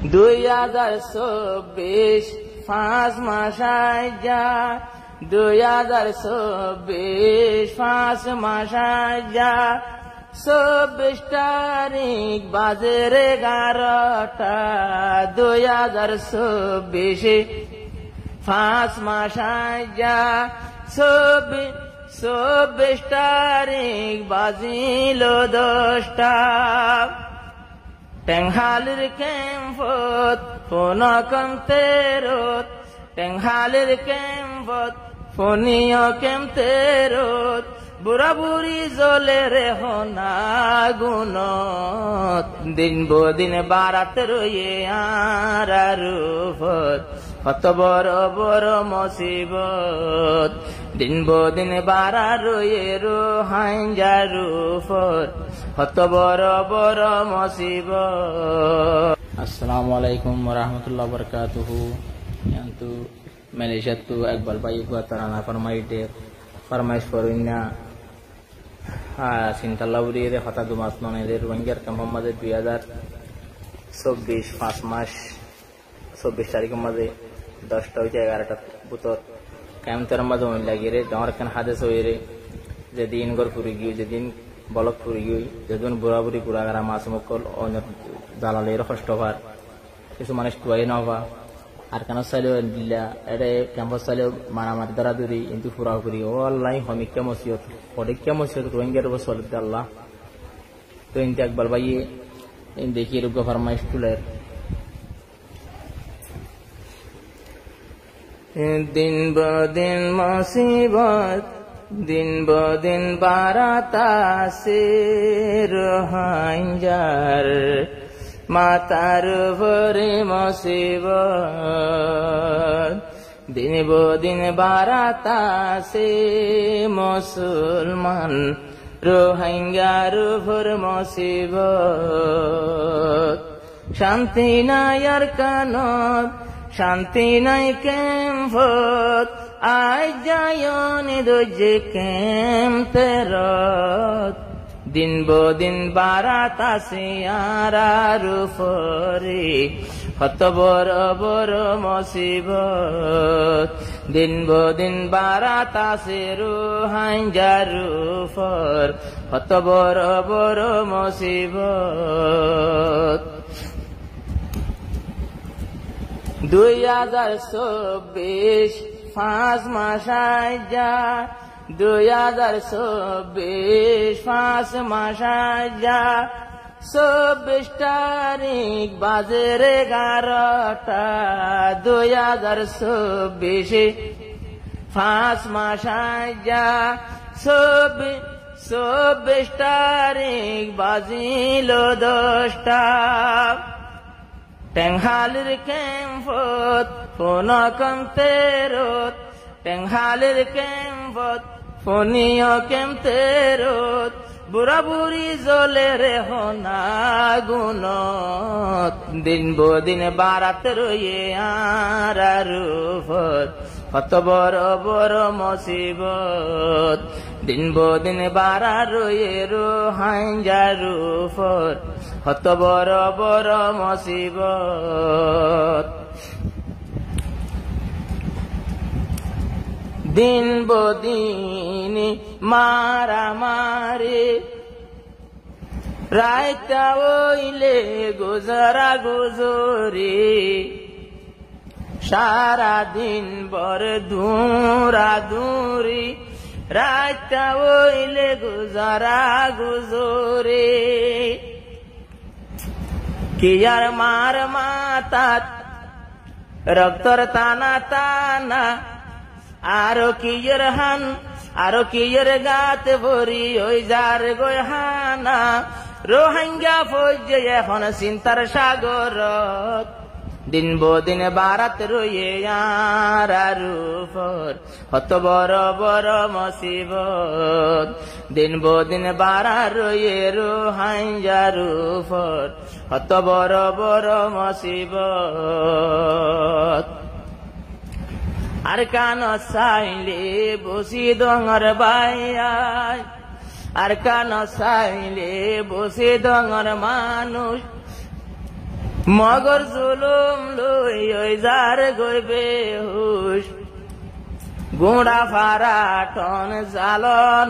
2024 5 মাস আইজা 2024 5 মাস আইজা 24 তারিখ বাজে 11টা 2024 5 মাস আইজা 24 তারিখ বাজিল 10টা টেংহালির কেম্পত ফোনকম তেরত টেংহালির কেম্পত ফোনিও কেম তেরত বুড়া বুড়ি জলে রে হনা গুণত দিন বদিন বারাত রয়ে আর রূপত কত বড় বড় মুসিবত দিন বদিন বারা রয়ে রোহাইঞ্জা রূপত কত বড় বড় মুসিবত। আসসালামু আলাইকুম ওয়া রাহমাতুল্লাহি ওয়া বারাকাতুহু। yantu Malaysia tu Iqbal Bayu buat tarana farmais forunya Sintalawri re hata dumas none der Wangir Muhammad 2024 5 মাস 24 তারিখের মধ্যে 10টা হইতে 11টা বুতর কামতের মধ্যে ওই লাগি রে ডাঙর কান হাদেস হই রে যেদিন গর পুরি গিয়ে যেদিন বলক পুরি গিয়ে যেদিন বুড়াবুড়ি গুড়াগারা মাছ মকল অন্য দালালের কষ্ট হওয়ার কিছু মানুষ টুয়াই নবা আর কেন চাইলেও দিলা এটা ক্যাম্পাস চাইলেও মারামারি দরাদরি কিন্তু পুরাপুরি ও আল্লাহ হমিকা মসিয়ত হরিকা মসিয়ত রোহিঙ্গার বছর আল্লাহ তো ইনতে একবার বাইয়ে দেখি রুগা ফার্মাইশ তুলের দিন বদিন মুসিবত দিন বদিন বারাতাসে রোহিঙ্গার মাতার ভরে মুসিবত দিন বদিন বারাতাসে মুসলমান রোহিঙ্গার ভর মুসিবত শান্তি নাই আর কানত শান্তি নাই কেম্পত আজ যায়নি দোজে কেম্পেরত দিন বদিন বারাতাসে আর উপরে কত বড় বড় মুসিবত দিন বদিন বারাতাসে রোহিঙ্গার উপর কত বড় বড় মুসিবত 2024 5 মাস আইজা 2024 5 মাস আইজা 24 তারিখ বাজে 11টা 2024 5 মাস আইজা 24 তারিখ বাজিল 10টা টেংহালির কেম্পত ফোনকম তেরত টেংহালির কেম্পত ফোনিও কেম তেরত বুড়া বুড়ি জলে রে হনা গুণত দিন বদিন বারাত রয়ে আর রূপত কত বড় বড় মুসিবত দিন বদিন বারা রয়ে রোহিঙ্গা রূপত কত বড় বড় মুসিবত দিন বদিন মারামারি রাইতা ওইলে গুজরা গুজরি সারা দিন বর ধুরা ধুরি রাইতা ওইলে গুজরা গুজরি কি আর মার মাতাত রক্তর টানা টানা আরো কিয়ের হান আরো কিয়ের গাত ভরি ওই যার গোহানা রোহিঙ্গা ফৌজ এখন চিন্তার সাগরত দিন বদিন বারাত রয়ে আর উপর কত বড় বড় মুসিবত দিন বদিন বারা রয়ে রোহিঙ্গার উপর কত বড় বড় মুসিবত আর কান চাইলে বসি ডঙর বাইয়াই আর কান চাইলে বসে ডঙর মানুষ মগর জুলুম লই ওই যার গইবে হুশ গুড়া ফারা টন জালন